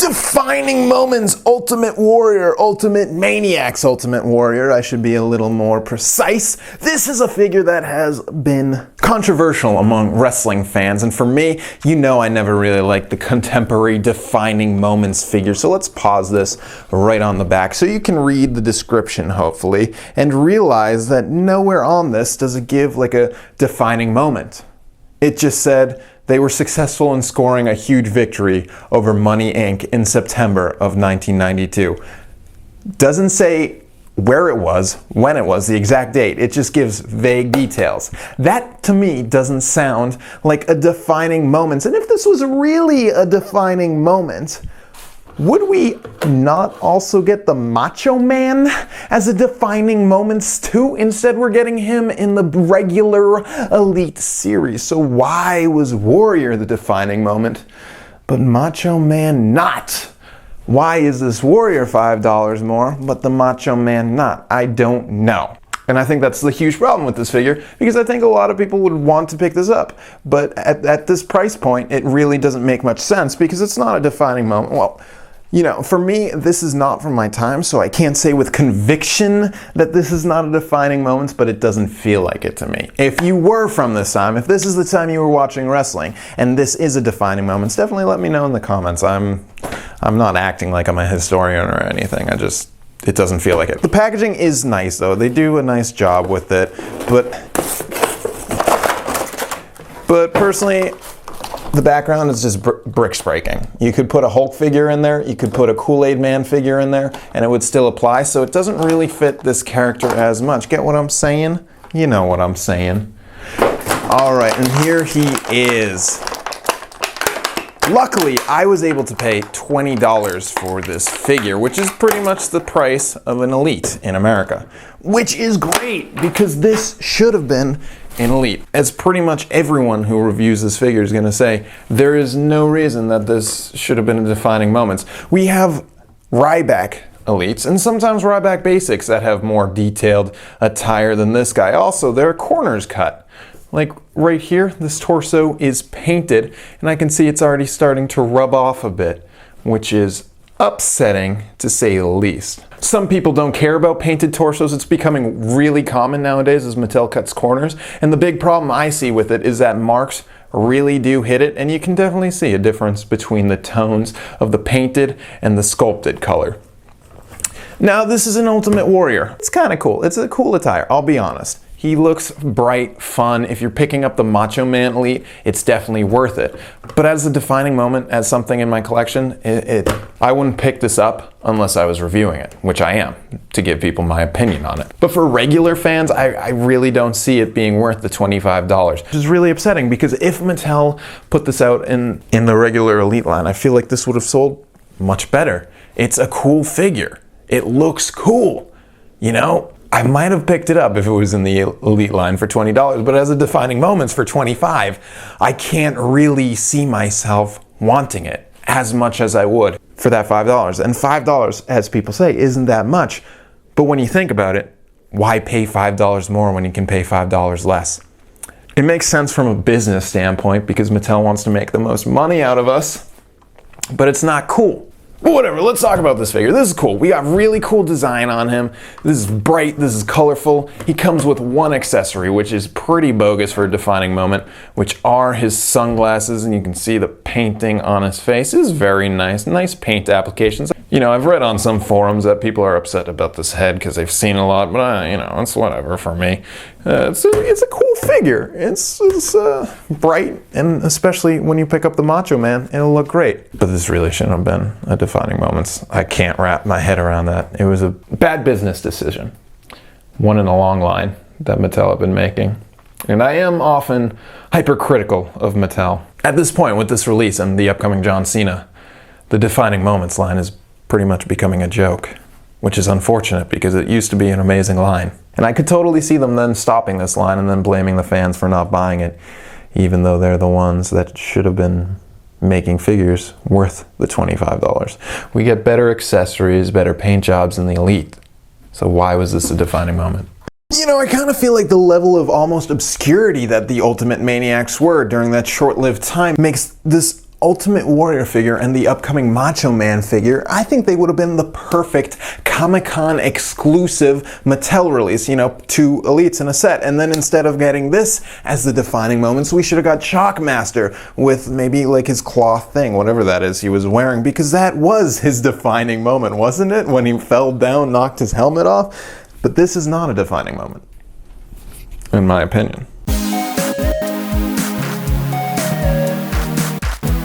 Defining Moments, Ultimate Warrior, Ultimate Maniacs, Ultimate Warrior. I should be a little more precise. This is a figure that has been controversial among wrestling fans, and for me, you know I never really liked the contemporary Defining Moments figure, so let's pause this right on the back so you can read the description, hopefully, and realize that nowhere on this does it give like a defining moment. It just said, they were successful in scoring a huge victory over Money Inc. in September of 1992. Doesn't say where it was, when it was, the exact date. It just gives vague details. That, to me, doesn't sound like a defining moment. And if this was really a defining moment, would we not also get the Macho Man as a defining moments too? Instead, we're getting him in the regular Elite series. So why was Warrior the defining moment, but Macho Man not? Why is this Warrior $5 more, but the Macho Man not? I don't know. And I think that's the huge problem with this figure, because I think a lot of people would want to pick this up. But at this price point, it really doesn't make much sense, because it's not a defining moment. Well, you know, for me, this is not from my time, so I can't say with conviction that this is not a defining moment, but it doesn't feel like it to me. If you were from this time, if this is the time you were watching wrestling, and this is a defining moment, definitely let me know in the comments. I'm not acting like I'm a historian or anything. It doesn't feel like it. The packaging is nice, though. They do a nice job with it, but personally, the background is just bricks breaking. You could put a Hulk figure in there, you could put a Kool-Aid Man figure in there, and it would still apply, so it doesn't really fit this character as much. Get what I'm saying? You know what I'm saying. Alright, and here he is. Luckily, I was able to pay $20 for this figure, which is pretty much the price of an Elite in America. Which is great, because this should have been an Elite. As pretty much everyone who reviews this figure is going to say, there is no reason that this should have been a defining moments. We have Ryback Elites, and sometimes Ryback Basics that have more detailed attire than this guy. Also, there are corners cut. Like right here, this torso is painted, and I can see it's already starting to rub off a bit, which is upsetting to say the least. Some people don't care about painted torsos. It's becoming really common nowadays as Mattel cuts corners, and the big problem I see with it is that marks really do hit it, and you can definitely see a difference between the tones of the painted and the sculpted color. Now, this is an Ultimate Warrior. It's kind of cool. It's a cool attire, I'll be honest. He looks bright, fun. If you're picking up the Macho Man Elite, it's definitely worth it. But as a defining moment, as something in my collection, I wouldn't pick this up unless I was reviewing it, which I am, to give people my opinion on it. But for regular fans, I really don't see it being worth the $25, which is really upsetting, because if Mattel put this out in the regular Elite line, I feel like this would have sold much better. It's a cool figure. It looks cool, you know? I might have picked it up if it was in the Elite line for $20, but as a defining moments for $25, I can't really see myself wanting it as much as I would for that $5. And $5, as people say, isn't that much. But when you think about it, why pay $5 more when you can pay $5 less? It makes sense from a business standpoint, because Mattel wants to make the most money out of us, but it's not cool. But whatever, let's talk about this figure. This is cool. We got really cool design on him. This is bright, this is colorful. He comes with one accessory, which is pretty bogus for a defining moment, which are his sunglasses, and you can see the painting on his face. This is very nice. Nice paint applications. You know, I've read on some forums that people are upset about this head because they've seen a lot, but you know, it's whatever for me. It's a cool figure. It's bright, and especially when you pick up the Macho Man, it'll look great. But this really shouldn't have been a defining moments. I can't wrap my head around that. It was a bad business decision. One in a long line that Mattel have been making. And I am often hypercritical of Mattel. At this point, with this release and the upcoming John Cena, the defining moments line is pretty much becoming a joke, which is unfortunate because it used to be an amazing line. And I could totally see them then stopping this line and then blaming the fans for not buying it, even though they're the ones that should have been making figures worth the $25. We get better accessories, better paint jobs in the Elite. So why was this a defining moment? You know, I kind of feel like the level of almost obscurity that the Ultimate Maniacs were during that short-lived time makes this Ultimate Warrior figure and the upcoming Macho Man figure, I think they would have been the perfect Comic-Con exclusive Mattel release, you know, 2 Elites in a set. And then instead of getting this as the defining moments, we should have got Shockmaster with maybe like his cloth thing, whatever that is he was wearing, because that was his defining moment, wasn't it? When he fell down, knocked his helmet off. But this is not a defining moment, in my opinion.